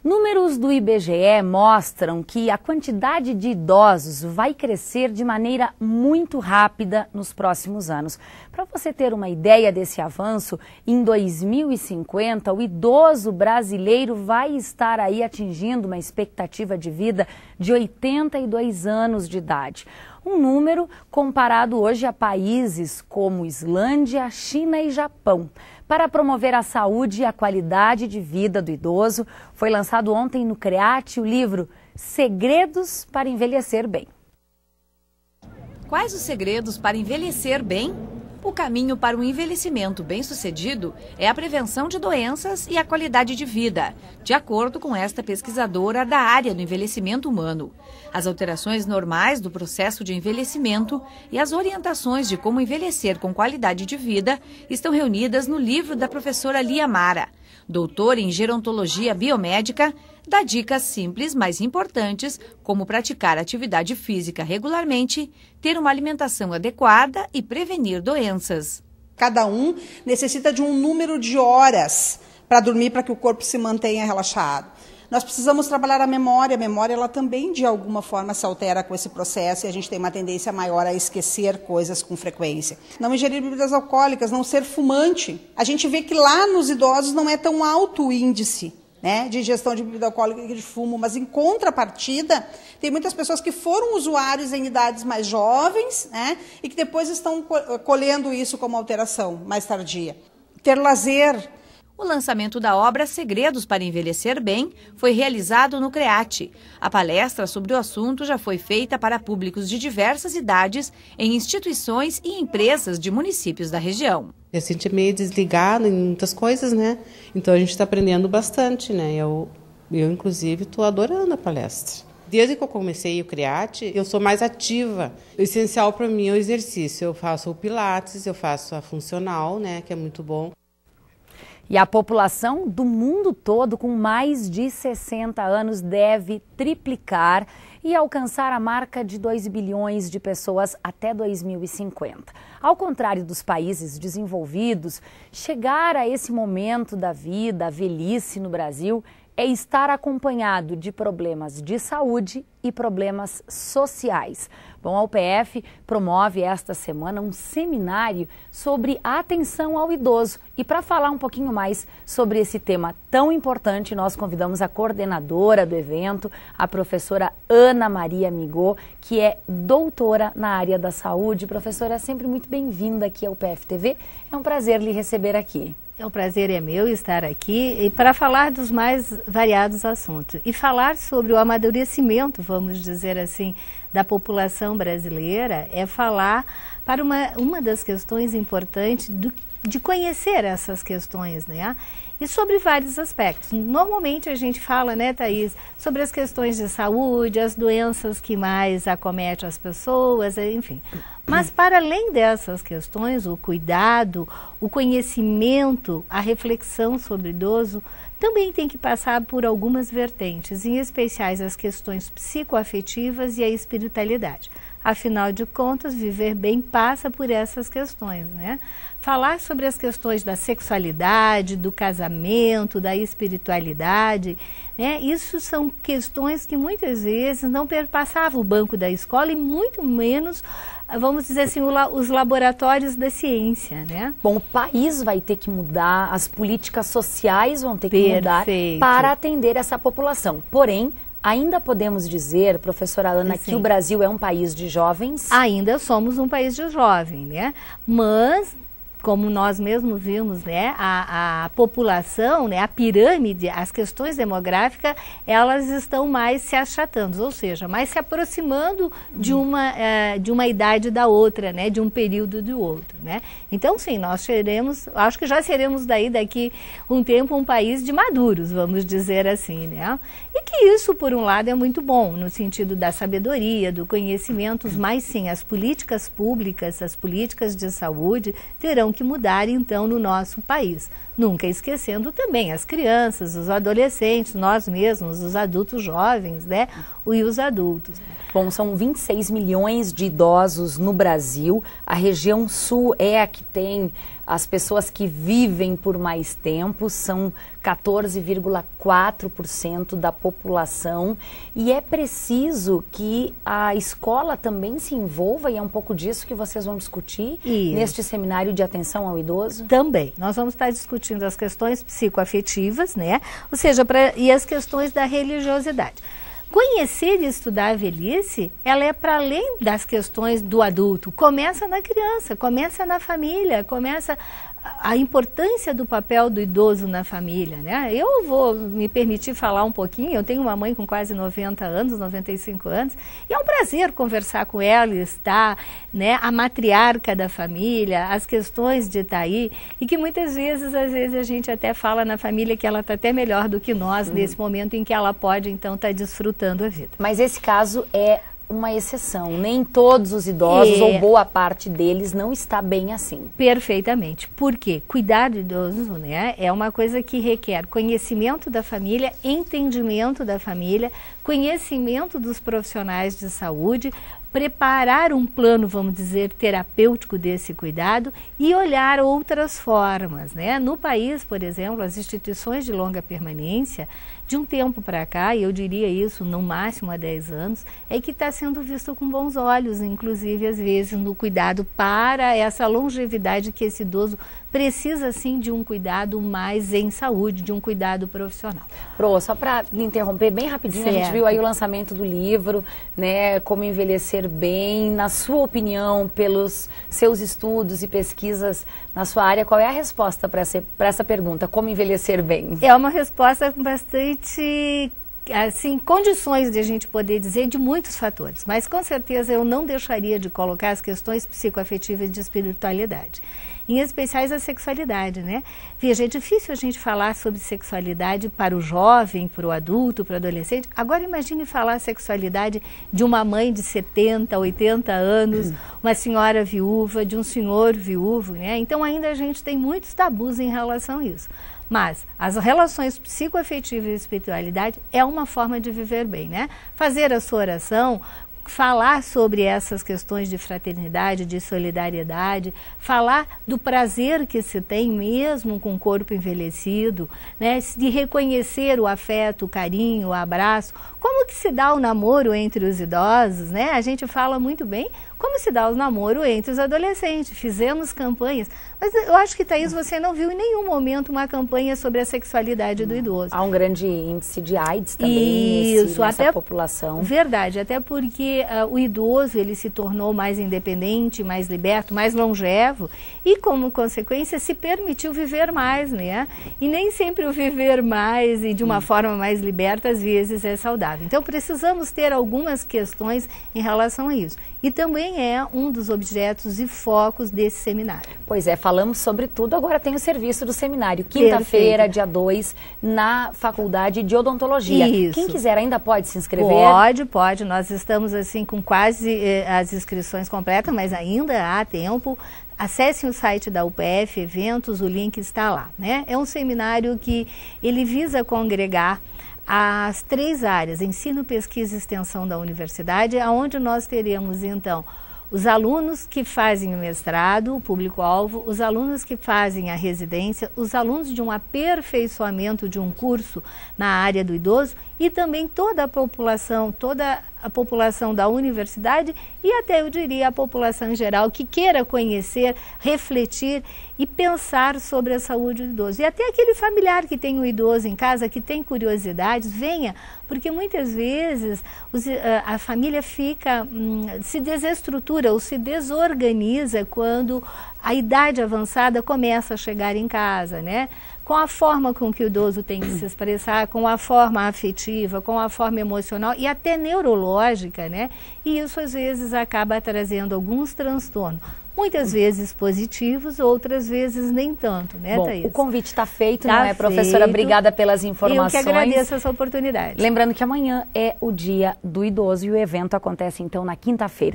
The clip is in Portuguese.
Números do IBGE mostram que a quantidade de idosos vai crescer de maneira muito rápida nos próximos anos. Para você ter uma ideia desse avanço, em 2050 o idoso brasileiro vai estar aí atingindo uma expectativa de vida de 82 anos de idade. Um número comparado hoje a países como Islândia, China e Japão. Para promover a saúde e a qualidade de vida do idoso, foi lançado ontem no CREAT o livro Segredos para Envelhecer Bem. Quais os segredos para envelhecer bem? O caminho para um envelhecimento bem-sucedido é a prevenção de doenças e a qualidade de vida, de acordo com esta pesquisadora da área do envelhecimento humano. As alterações normais do processo de envelhecimento e as orientações de como envelhecer com qualidade de vida estão reunidas no livro da professora Lia Mara, doutora em gerontologia biomédica, dá dicas simples, mas importantes, como praticar atividade física regularmente, ter uma alimentação adequada e prevenir doenças. Cada um necessita de um número de horas para dormir, para que o corpo se mantenha relaxado. Nós precisamos trabalhar a memória. A memória, ela também, de alguma forma, se altera com esse processo e a gente tem uma tendência maior a esquecer coisas com frequência. Não ingerir bebidas alcoólicas, não ser fumante. A gente vê que lá nos idosos não é tão alto o índice, né, de ingestão de bebida alcoólica e de fumo, mas em contrapartida, tem muitas pessoas que foram usuários em idades mais jovens, né, e que depois estão colhendo isso como alteração mais tardia. Ter lazer. O lançamento da obra Segredos para Envelhecer Bem foi realizado no CREAT. A palestra sobre o assunto já foi feita para públicos de diversas idades em instituições e empresas de municípios da região. A gente é meio desligado em muitas coisas, né? Então a gente está aprendendo bastante, né? Eu inclusive, estou adorando a palestra. Desde que eu comecei o CREAT, eu sou mais ativa. O essencial para mim é o exercício. Eu faço o Pilates, eu faço a funcional, né? Que é muito bom. E a população do mundo todo com mais de 60 anos deve triplicar e alcançar a marca de 2 bilhões de pessoas até 2050. Ao contrário dos países desenvolvidos, chegar a esse momento da vida, a velhice no Brasil, é estar acompanhado de problemas de saúde e problemas sociais. Bom, a UPF promove esta semana um seminário sobre a atenção ao idoso. E para falar um pouquinho mais sobre esse tema tão importante, nós convidamos a coordenadora do evento, a professora Ana Maria Migot, que é doutora na área da saúde. Professora, sempre muito bem-vinda aqui ao UPF TV. É um prazer lhe receber aqui. O prazer é meu estar aqui e para falar dos mais variados assuntos e falar sobre o amadurecimento, vamos dizer assim, da população brasileira, é falar para uma das questões importantes de conhecer essas questões, né? E sobre vários aspectos. Normalmente a gente fala, né, Thaís, sobre as questões de saúde, as doenças que mais acometem as pessoas, enfim. Mas para além dessas questões, o cuidado, o conhecimento, a reflexão sobre o idoso também tem que passar por algumas vertentes, em especiais as questões psicoafetivas e a espiritualidade. Afinal de contas, viver bem passa por essas questões, né? Falar sobre as questões da sexualidade, do casamento, da espiritualidade, né? Isso são questões que muitas vezes não perpassavam o banco da escola e muito menos, vamos dizer assim, os laboratórios da ciência, né? Bom, o país vai ter que mudar, as políticas sociais vão ter que mudar para atender essa população. Porém, ainda podemos dizer, professora Ana, que o Brasil é um país de jovens? Ainda somos um país de jovens, né? Mas, como nós mesmos vimos, né, a população, né, a pirâmide, as questões demográficas, elas estão mais se achatando, ou seja, mais se aproximando de uma idade da outra, né, de um período do outro, né. Então, sim, nós seremos, acho que já seremos daqui um tempo um país de maduros, vamos dizer assim, né. E que isso, por um lado, é muito bom, no sentido da sabedoria, do conhecimento, mas sim, as políticas públicas, as políticas de saúde terão que mudar, então, no nosso país. Nunca esquecendo também as crianças, os adolescentes, nós mesmos, os adultos jovens, né? E os adultos. Bom, são 26 milhões de idosos no Brasil. A região sul é a que tem as pessoas que vivem por mais tempo são 14,4% da população, e é preciso que a escola também se envolva, e é um pouco disso que vocês vão discutir neste seminário de atenção ao idoso? Também. Nós vamos estar discutindo as questões psicoafetivas, né? Ou seja, e as questões da religiosidade. Conhecer e estudar a velhice, ela é para além das questões do adulto. Começa na criança, começa na família, começa a importância do papel do idoso na família, né? Eu vou me permitir falar um pouquinho. Eu tenho uma mãe com quase 90 anos, 95 anos, e é um prazer conversar com ela, estar, né, a matriarca da família, as questões de estar aí, e que muitas vezes, às vezes, a gente até fala na família que ela está até melhor do que nós, nesse momento em que ela pode, então, estar desfrutando a vida. Mas esse caso é uma exceção. Nem todos os idosos, ou boa parte deles, não está bem assim. Perfeitamente. Por quê? Cuidar do idoso, né, é uma coisa que requer conhecimento da família, entendimento da família, conhecimento dos profissionais de saúde, preparar um plano, vamos dizer, terapêutico desse cuidado e olhar outras formas, né? No país, por exemplo, as instituições de longa permanência, de um tempo para cá, e eu diria isso no máximo há 10 anos, é que está sendo visto com bons olhos, inclusive às vezes no cuidado para essa longevidade que esse idoso precisa sim de um cuidado mais em saúde, de um cuidado profissional. Pro, só para lhe interromper bem rapidinho, a gente viu aí o lançamento do livro, né, Como Envelhecer Bem. Na sua opinião, pelos seus estudos e pesquisas na sua área, qual é a resposta para essa pergunta, como envelhecer bem? É uma resposta com bastante, assim, condições de a gente poder dizer, de muitos fatores, mas com certeza eu não deixaria de colocar as questões psicoafetivas de espiritualidade, em especiais a sexualidade, né? Veja, é difícil a gente falar sobre sexualidade para o jovem, para o adulto, para o adolescente. Agora imagine falar sexualidade de uma mãe de 70, 80 anos, uma senhora viúva, de um senhor viúvo, né? Então ainda a gente tem muitos tabus em relação a isso. Mas as relações psicoafetivas e espiritualidade é uma forma de viver bem, né? Fazer a sua oração, falar sobre essas questões de fraternidade, de solidariedade, falar do prazer que se tem mesmo com o corpo envelhecido, né? De reconhecer o afeto, o carinho, o abraço. Como que se dá o namoro entre os idosos, né? A gente fala muito bem como se dá o namoro entre os adolescentes. Fizemos campanhas, mas eu acho que, Thaís, você não viu em nenhum momento uma campanha sobre a sexualidade do idoso. Há um grande índice de AIDS também nessa população. Verdade, até porque o idoso ele se tornou mais independente, mais liberto, mais longevo e, como consequência, se permitiu viver mais, né? E nem sempre o viver mais e de uma forma mais liberta, às vezes, é saudável. Então, precisamos ter algumas questões em relação a isso. E também é um dos objetos e focos desse seminário. Pois é, falamos sobre tudo, agora tem o serviço do seminário. Quinta-feira, dia 2, na Faculdade de Odontologia. Isso. Quem quiser ainda pode se inscrever? Pode. Nós estamos assim com quase as inscrições completas, mas ainda há tempo. Acessem o site da UPF, eventos, o link está lá, né? É um seminário que ele visa congregar as 3 áreas, ensino, pesquisa e extensão da universidade, onde nós teremos, então, os alunos que fazem o mestrado, o público-alvo, os alunos que fazem a residência, os alunos de um aperfeiçoamento de um curso na área do idoso e também toda a população da universidade e até, eu diria, a população em geral que queira conhecer, refletir e pensar sobre a saúde do idoso. E até aquele familiar que tem um idoso em casa, que tem curiosidades, venha, porque muitas vezes a família se desestrutura ou se desorganiza quando a idade avançada começa a chegar em casa, né? Com a forma com que o idoso tem que se expressar, com a forma afetiva, com a forma emocional e até neurológica, né? E isso às vezes acaba trazendo alguns transtornos. Muitas vezes positivos, outras vezes nem tanto, né, Bom, Thaís? o convite está feito, não é, professora? Obrigada pelas informações. Eu que agradeço essa oportunidade. Lembrando que amanhã é o Dia do Idoso e o evento acontece, então, na quinta-feira.